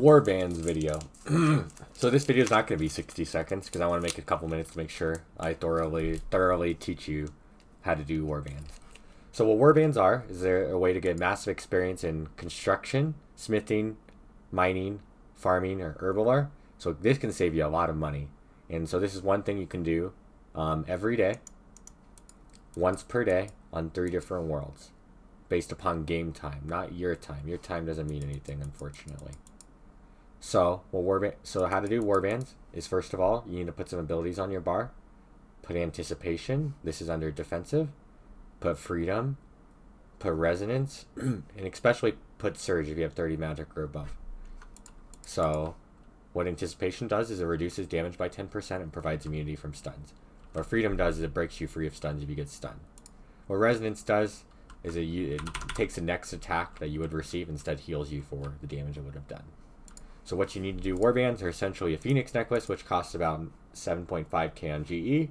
Warbands video. So this video is not going to be 60 seconds because I want to make a couple minutes to make sure I thoroughly teach you how to do Warbands. So what Warbands are is they're a way to get massive experience in construction, smithing, mining, farming, or herbivore. So this can save you a lot of money. And so this is one thing you can do every day, once per day, on 3 different worlds, based upon game time, not your time. Your time doesn't mean anything, unfortunately. So how to do Warbands is, first of all, you need to put some abilities on your bar. Put Anticipation. This is under defensive. Put Freedom. Put Resonance. And especially put Surge if you have 30 magic or above. So what Anticipation does is it reduces damage by 10% and provides immunity from stuns. What Freedom does is it breaks you free of stuns if you get stunned. What Resonance does is it takes the next attack that you would receive, instead heals you for the damage it would have done. So what you need to do, Warbands are essentially a Phoenix necklace, which costs about 7.5k on GE,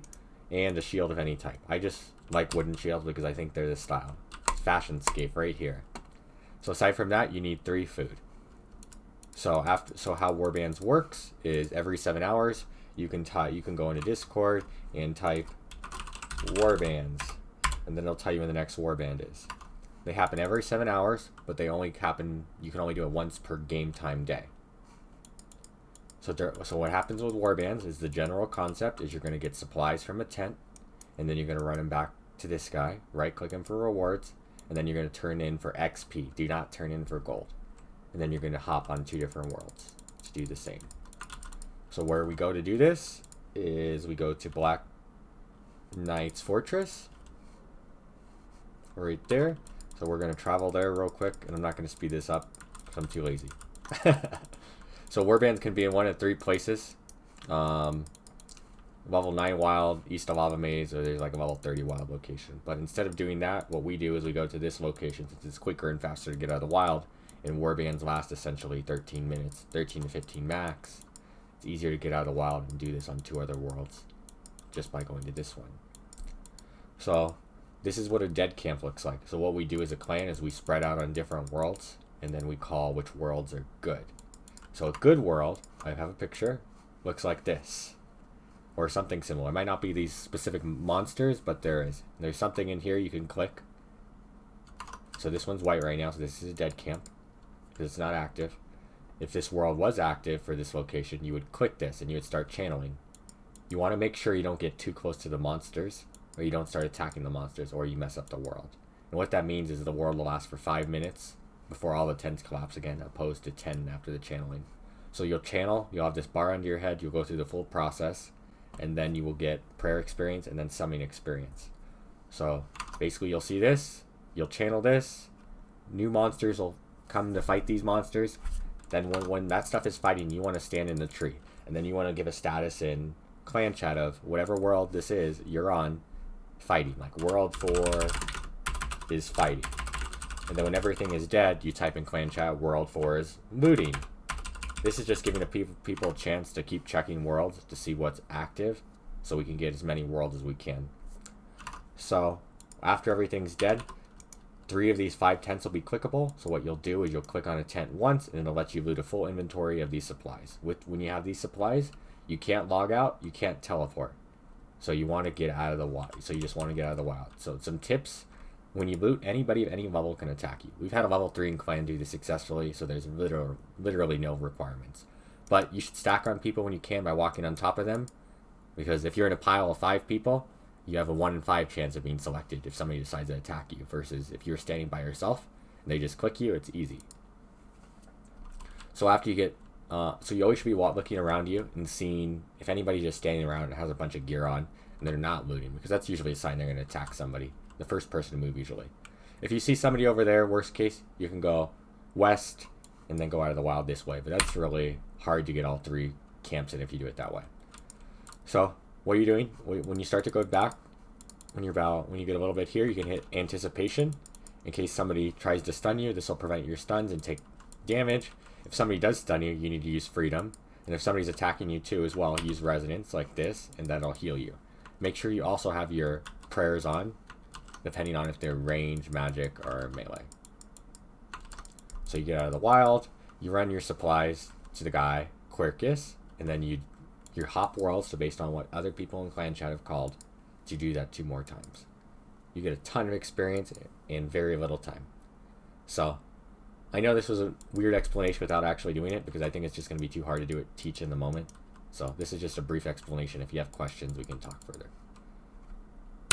and a shield of any type. I just like wooden shields because I think they're the style. It's Fashionscape right here. So aside from that, you need 3 food. So how Warbands works is every 7 hours you can go into Discord and type Warbands, and then it'll tell you when the next Warband is. They happen every 7 hours, but you can only do it once per game time day. So what happens with Warbands is the general concept is you're going to get supplies from a tent, and then you're going to run them back to this guy, right click him for rewards, and then you're going to turn in for XP. Do not turn in for gold. And then you're going to hop on 2 different worlds to do the same. So where we go to do this is we go to Black Knight's Fortress. Right there. So we're going to travel there real quick, and I'm not going to speed this up because I'm too lazy. So Warbands can be in one of 3 places. Level 9 wild, east of Lava Maze, or there's like a level 30 wild location. But instead of doing that, what we do is we go to this location since it's quicker and faster to get out of the wild. And Warbands last essentially 13 minutes, 13 to 15 max. It's easier to get out of the wild and do this on 2 other worlds just by going to this one. So this is what a dead camp looks like. So what we do as a clan is we spread out on different worlds, and then we call which worlds are good. So a good world, I have a picture, looks like this. Or something similar. It might not be these specific monsters, but there's something in here you can click. So this one's white right now, so this is a dead camp, because it's not active. If this world was active for this location, you would click this and you would start channeling. You want to make sure you don't get too close to the monsters, or you don't start attacking the monsters, or you mess up the world. And what that means is the world will last for 5 minutes before all the tents collapse again, opposed to 10 after the channeling. So you'll channel, you'll have this bar under your head, you'll go through the full process, and then you will get prayer experience and then summoning experience. So basically you'll see this, you'll channel this, new monsters will come to fight these monsters. Then when that stuff is fighting, you want to stand in the tree, and then you want to give a status in clan chat of whatever world this is you're on, fighting. Like world 4 is fighting. And then when everything is dead, you type in clan chat world 4 is looting. This is just giving the people a chance to keep checking worlds to see what's active, so we can get as many worlds as we can. So after everything's dead, 3 of these 5 tents will be clickable. So what you'll do is you'll click on a tent once, and it'll let you loot a full inventory of these supplies. When you have these supplies, you can't log out, you can't teleport. So you want to get out of the wild. So you just want to get out of the wild. So some tips: when you loot, anybody of any level can attack you. We've had a level 3 in clan do this successfully, so there's literally no requirements. But you should stack on people when you can by walking on top of them, because if you're in a pile of 5 people, you have a 1 in 5 chance of being selected if somebody decides to attack you, versus if you're standing by yourself and they just click you, it's easy. So after you get, so you always should be looking around you and seeing if anybody's just standing around and has a bunch of gear on and they're not looting, because that's usually a sign they're going to attack somebody. The first person to move usually. If you see somebody over there, worst case, you can go west and then go out of the wild this way, but that's really hard to get all 3 camps in if you do it that way. So what are you doing when you start to go back? When you get a little bit here, you can hit Anticipation in case somebody tries to stun you. This will prevent your stuns and take damage. If somebody does stun you, you need to use Freedom, and if somebody's attacking you too as well, use Resonance like this, and that'll heal you. Make sure you also have your prayers on, depending on if they're range, magic, or melee. So you get out of the wild, you run your supplies, to the guy Quercus, and then your hop world, so based on what other people in clan chat have called, to do that 2 more times. You get a ton of experience in very little time. So I know this was a weird explanation without actually doing it, because I think it's just going to be too hard to teach in the moment. So this is just a brief explanation. If you have questions, we can talk further.